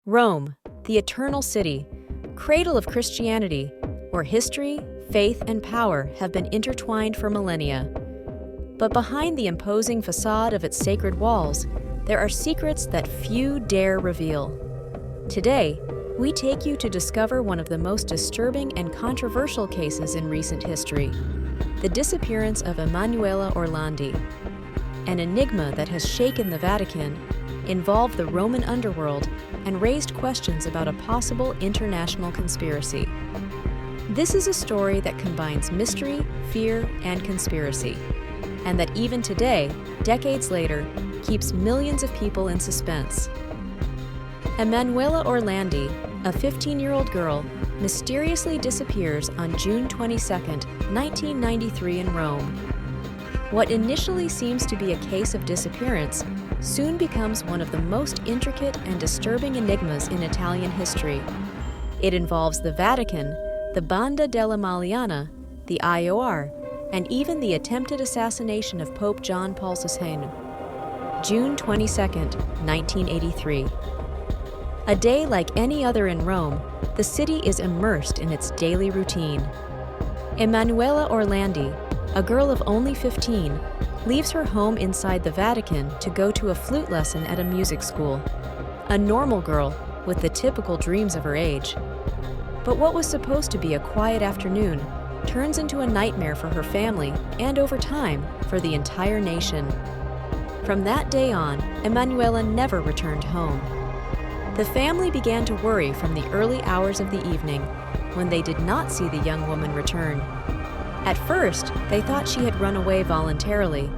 Rome, the eternal city, cradle of Christianity, where history, faith, and power have been intertwined for millennia. But behind the imposing facade of its sacred walls, there are secrets that few dare reveal. Today, we take you to discover one of the most disturbing and controversial cases in recent history, the disappearance of Emanuela Orlandi. An enigma that has shaken the Vatican, involved the Roman underworld, and raised questions about a possible international conspiracy. This is a story that combines mystery, fear, and conspiracy, and that even today, decades later, keeps millions of people in suspense. Emanuela Orlandi, a 15-year-old girl, mysteriously disappears on June 22, 1993 in Rome. What initially seems to be a case of disappearance soon becomes one of the most intricate and disturbing enigmas in Italian history. It involves the Vatican, the Banda della Maliana, the IOR, and even the attempted assassination of Pope John Paul II. June 22, 1983. A day like any other in Rome, the city is immersed in its daily routine. Emanuela Orlandi, a girl of only 15, leaves her home inside the Vatican to go to a flute lesson at a music school. A normal girl with the typical dreams of her age. But what was supposed to be a quiet afternoon turns into a nightmare for her family and, over time, for the entire nation. From that day on, Emanuela never returned home. The family began to worry from the early hours of the evening, when they did not see the young woman return. At first, they thought she had run away voluntarily,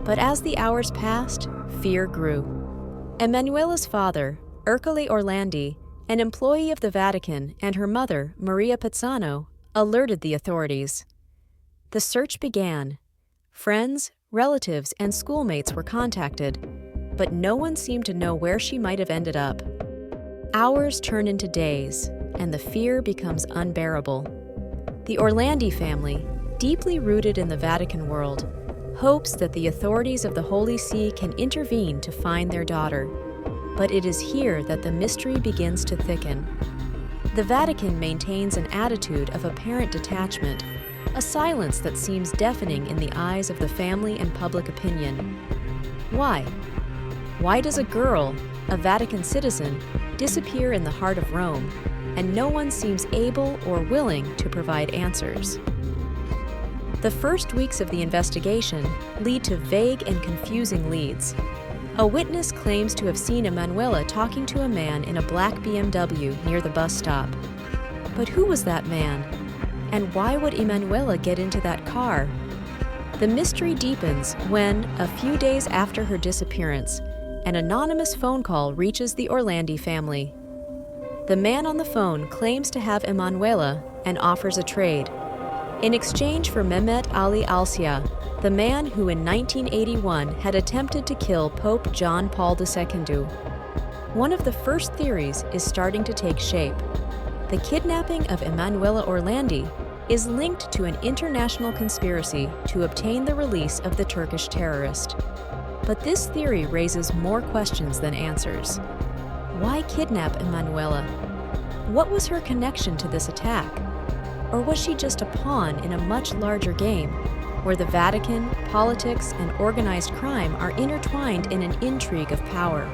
but as the hours passed, fear grew. Emanuela's father, Ercole Orlandi, an employee of the Vatican, and her mother, Maria Pizzano, alerted the authorities. The search began. Friends, relatives, and schoolmates were contacted, but no one seemed to know where she might have ended up. Hours turn into days, and the fear becomes unbearable. The Orlandi family, deeply rooted in the Vatican world, hopes that the authorities of the Holy See can intervene to find their daughter. But it is here that the mystery begins to thicken. The Vatican maintains an attitude of apparent detachment, a silence that seems deafening in the eyes of the family and public opinion. Why? Why does a girl, a Vatican citizen, disappear in the heart of Rome, and no one seems able or willing to provide answers? The first weeks of the investigation lead to vague and confusing leads. A witness claims to have seen Emanuela talking to a man in a black BMW near the bus stop. But who was that man? And why would Emanuela get into that car? The mystery deepens when, a few days after her disappearance, an anonymous phone call reaches the Orlandi family. The man on the phone claims to have Emanuela and offers a trade. In exchange for Mehmet Ali Alsia, the man who in 1981 had attempted to kill Pope John Paul II. One of the first theories is starting to take shape. The kidnapping of Emanuela Orlandi is linked to an international conspiracy to obtain the release of the Turkish terrorist. But this theory raises more questions than answers. Why kidnap Emanuela? What was her connection to this attack? Or was she just a pawn in a much larger game, where the Vatican, politics, and organized crime are intertwined in an intrigue of power?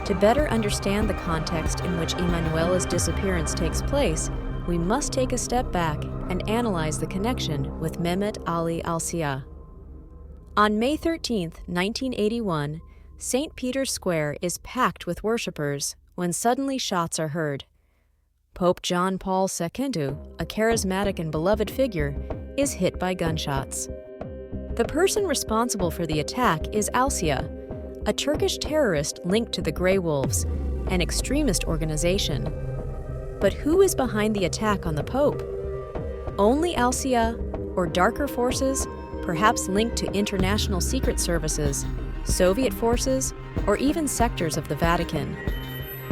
To better understand the context in which Emanuela's disappearance takes place, we must take a step back and analyze the connection with Mehmet Ali Alsia. On May 13, 1981, St. Peter's Square is packed with worshippers when suddenly shots are heard. Pope John Paul II, a charismatic and beloved figure, is hit by gunshots. The person responsible for the attack is Alsia, a Turkish terrorist linked to the Grey Wolves, an extremist organization. But who is behind the attack on the Pope? Only Alsia, or darker forces, perhaps linked to international secret services, Soviet forces, or even sectors of the Vatican?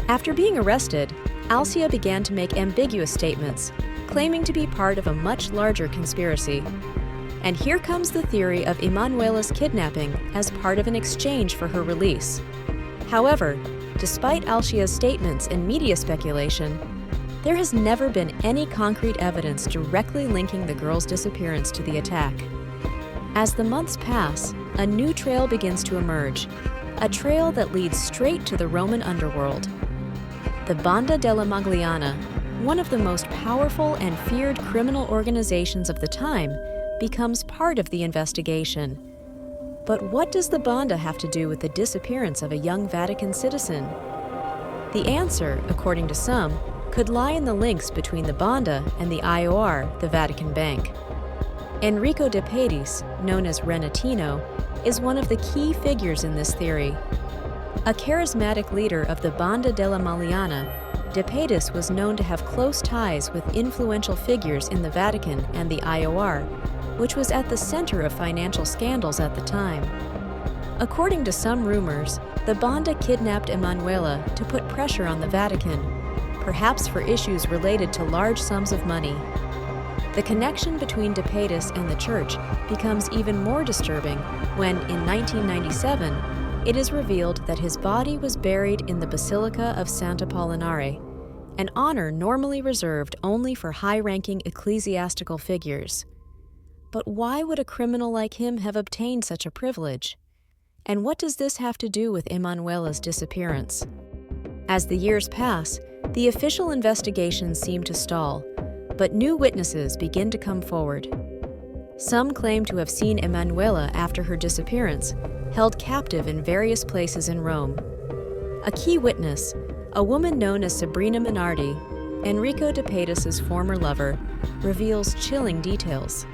After being arrested, Alsia began to make ambiguous statements, claiming to be part of a much larger conspiracy. And here comes the theory of Emanuela's kidnapping as part of an exchange for her release. However, despite Alcia's statements and media speculation, there has never been any concrete evidence directly linking the girl's disappearance to the attack. As the months pass, a new trail begins to emerge, a trail that leads straight to the Roman underworld. The Banda della Magliana, one of the most powerful and feared criminal organizations of the time, becomes part of the investigation. But what does the Banda have to do with the disappearance of a young Vatican citizen? The answer, according to some, could lie in the links between the Banda and the IOR, the Vatican Bank. Enrico De Pedis, known as Renatino, is one of the key figures in this theory. A charismatic leader of the Banda della Magliana, De Pedis was known to have close ties with influential figures in the Vatican and the IOR, which was at the center of financial scandals at the time. According to some rumors, the Banda kidnapped Emanuela to put pressure on the Vatican, perhaps for issues related to large sums of money. The connection between De Pedis and the Church becomes even more disturbing when, in 1997, it is revealed that his body was buried in the Basilica of Sant'Apollinare, an honor normally reserved only for high-ranking ecclesiastical figures. But why would a criminal like him have obtained such a privilege? And what does this have to do with Emanuela's disappearance? As the years pass, the official investigations seem to stall, but new witnesses begin to come forward. Some claim to have seen Emanuela after her disappearance, held captive in various places in Rome. A key witness, a woman known as Sabrina Minardi, Enrico De Pedis' former lover, reveals chilling details.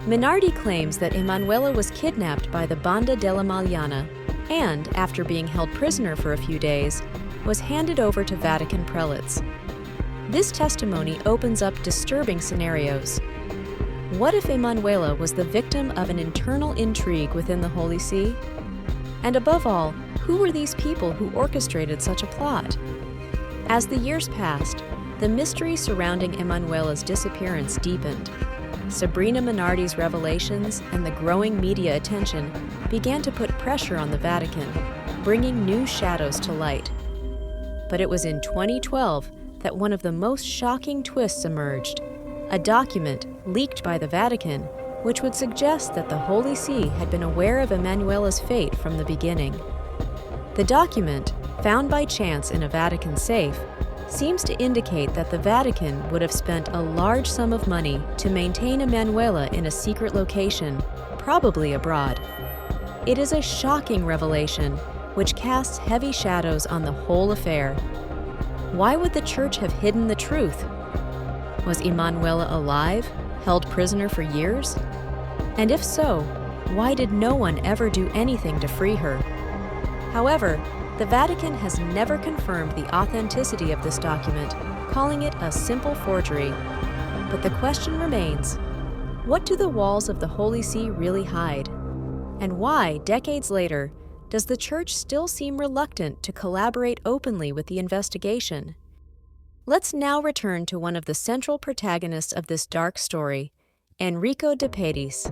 Minardi claims that Emanuela was kidnapped by the Banda della Magliana and, after being held prisoner for a few days, was handed over to Vatican prelates. This testimony opens up disturbing scenarios. What if Emanuela was the victim of an internal intrigue within the Holy See? And above all, who were these people who orchestrated such a plot? As the years passed, the mystery surrounding Emanuela's disappearance deepened. Sabrina Minardi's revelations and the growing media attention began to put pressure on the Vatican, bringing new shadows to light. But it was in 2012 that one of the most shocking twists emerged, a document leaked by the Vatican which would suggest that the Holy See had been aware of Emanuela's fate from the beginning. The document, found by chance in a Vatican safe, seems to indicate that the Vatican would have spent a large sum of money to maintain Emanuela in a secret location, probably abroad. It is a shocking revelation which casts heavy shadows on the whole affair. Why would the Church have hidden the truth? Was Emanuela alive, held prisoner for years? And if so, why did no one ever do anything to free her? However, the Vatican has never confirmed the authenticity of this document, calling it a simple forgery. But the question remains, what do the walls of the Holy See really hide? And why, decades later, does the Church still seem reluctant to collaborate openly with the investigation? Let's now return to one of the central protagonists of this dark story, Enrico De Pedis.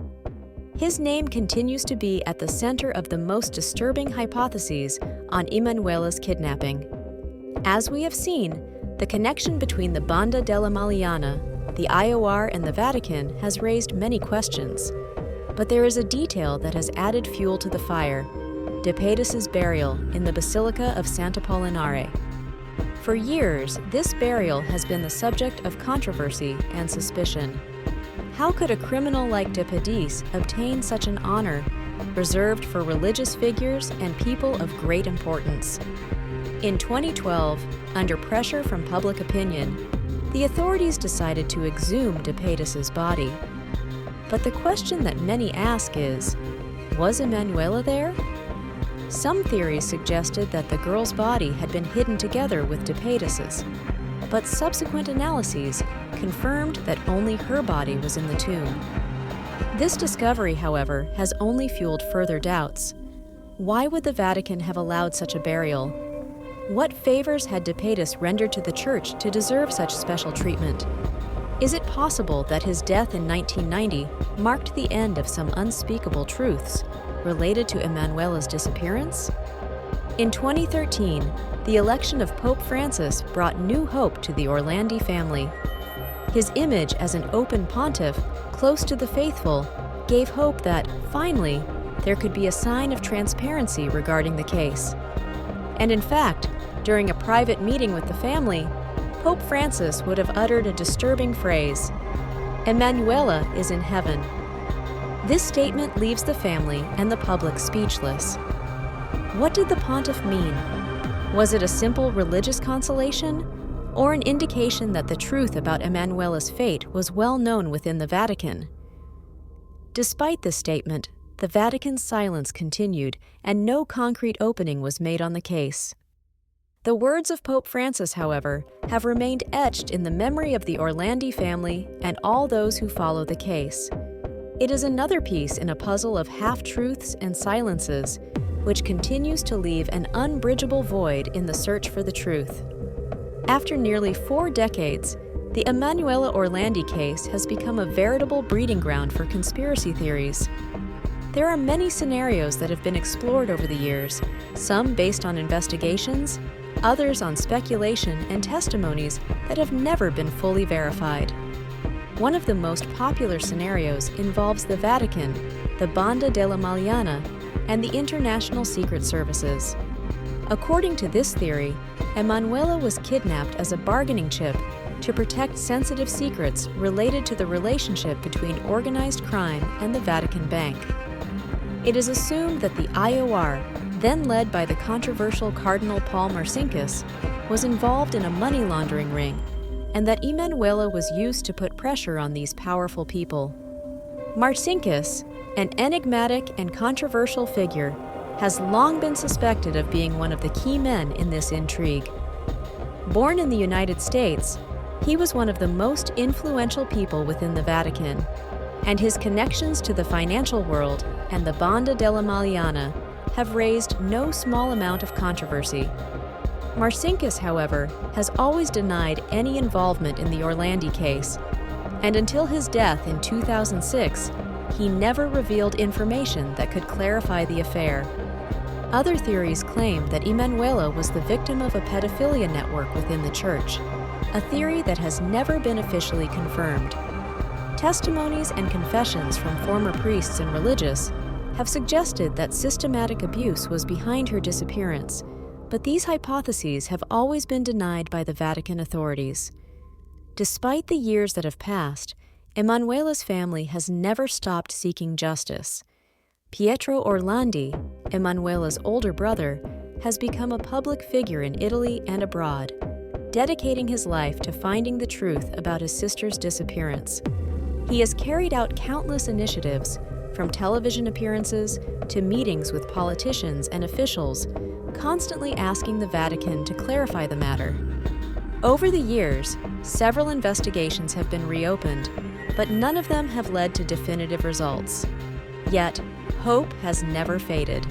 His name continues to be at the center of the most disturbing hypotheses on Emanuela's kidnapping. As we have seen, the connection between the Banda della Magliana, the IOR, and the Vatican has raised many questions. But there is a detail that has added fuel to the fire: De Pedis' burial in the Basilica of Sant'Apollinare. For years, this burial has been the subject of controversy and suspicion. How could a criminal like De Pedis obtain such an honor, reserved for religious figures and people of great importance? In 2012, under pressure from public opinion, the authorities decided to exhume De Pedis' body. But the question that many ask is, was Emanuela there? Some theories suggested that the girl's body had been hidden together with De Pedis', but subsequent analyses confirmed that only her body was in the tomb. This discovery, however, has only fueled further doubts. Why would the Vatican have allowed such a burial? What favors had De Pedis rendered to the Church to deserve such special treatment? Is it possible that his death in 1990 marked the end of some unspeakable truths related to Emanuela's disappearance? In 2013, the election of Pope Francis brought new hope to the Orlandi family. His image as an open pontiff, close to the faithful, gave hope that, finally, there could be a sign of transparency regarding the case. And in fact, during a private meeting with the family, Pope Francis would have uttered a disturbing phrase, "Emanuela is in heaven." This statement leaves the family and the public speechless. What did the pontiff mean? Was it a simple religious consolation, or an indication that the truth about Emanuela's fate was well known within the Vatican? Despite this statement, the Vatican's silence continued and no concrete opening was made on the case. The words of Pope Francis, however, have remained etched in the memory of the Orlandi family and all those who follow the case. It is another piece in a puzzle of half-truths and silences, which continues to leave an unbridgeable void in the search for the truth. After nearly 4 decades, the Emanuela Orlandi case has become a veritable breeding ground for conspiracy theories. There are many scenarios that have been explored over the years, some based on investigations, others on speculation and testimonies that have never been fully verified. One of the most popular scenarios involves the Vatican, the Banda della Maliana, and the International Secret Services. According to this theory, Emanuela was kidnapped as a bargaining chip to protect sensitive secrets related to the relationship between organized crime and the Vatican Bank. It is assumed that the IOR, then led by the controversial Cardinal Paul Marcinkus, was involved in a money laundering ring, and that Emanuela was used to put pressure on these powerful people. Marcinkus, an enigmatic and controversial figure, has long been suspected of being one of the key men in this intrigue. Born in the United States, he was one of the most influential people within the Vatican, and his connections to the financial world and the Banda della Maliana have raised no small amount of controversy. Marcinkus, however, has always denied any involvement in the Orlandi case, and until his death in 2006, he never revealed information that could clarify the affair. Other theories claim that Emanuela was the victim of a pedophilia network within the church, a theory that has never been officially confirmed. Testimonies and confessions from former priests and religious have suggested that systematic abuse was behind her disappearance, but these hypotheses have always been denied by the Vatican authorities. Despite the years that have passed, Emanuela's family has never stopped seeking justice. Pietro Orlandi, Emanuela's older brother, has become a public figure in Italy and abroad, dedicating his life to finding the truth about his sister's disappearance. He has carried out countless initiatives, from television appearances to meetings with politicians and officials, constantly asking the Vatican to clarify the matter. Over the years, several investigations have been reopened, but none of them have led to definitive results. Yet, hope has never faded.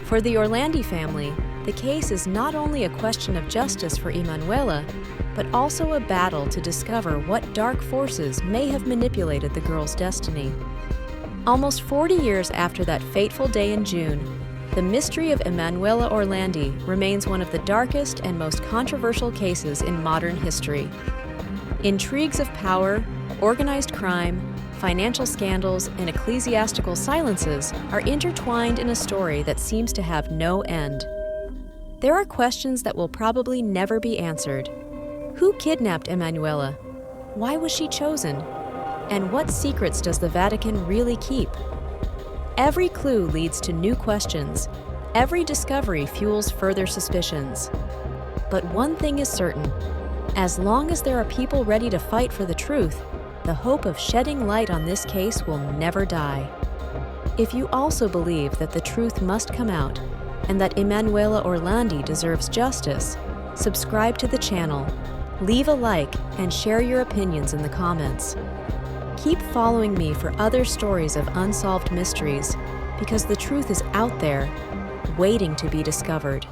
For the Orlandi family, the case is not only a question of justice for Emanuela, but also a battle to discover what dark forces may have manipulated the girl's destiny. Almost 40 years after that fateful day in June, the mystery of Emanuela Orlandi remains one of the darkest and most controversial cases in modern history. Intrigues of power, organized crime, financial scandals, and ecclesiastical silences are intertwined in a story that seems to have no end. There are questions that will probably never be answered. Who kidnapped Emanuela? Why was she chosen? And what secrets does the Vatican really keep? Every clue leads to new questions. Every discovery fuels further suspicions. But one thing is certain. As long as there are people ready to fight for the truth, the hope of shedding light on this case will never die. If you also believe that the truth must come out and that Emanuela Orlandi deserves justice, subscribe to the channel, leave a like, and share your opinions in the comments. Keep following me for other stories of unsolved mysteries, because the truth is out there, waiting to be discovered.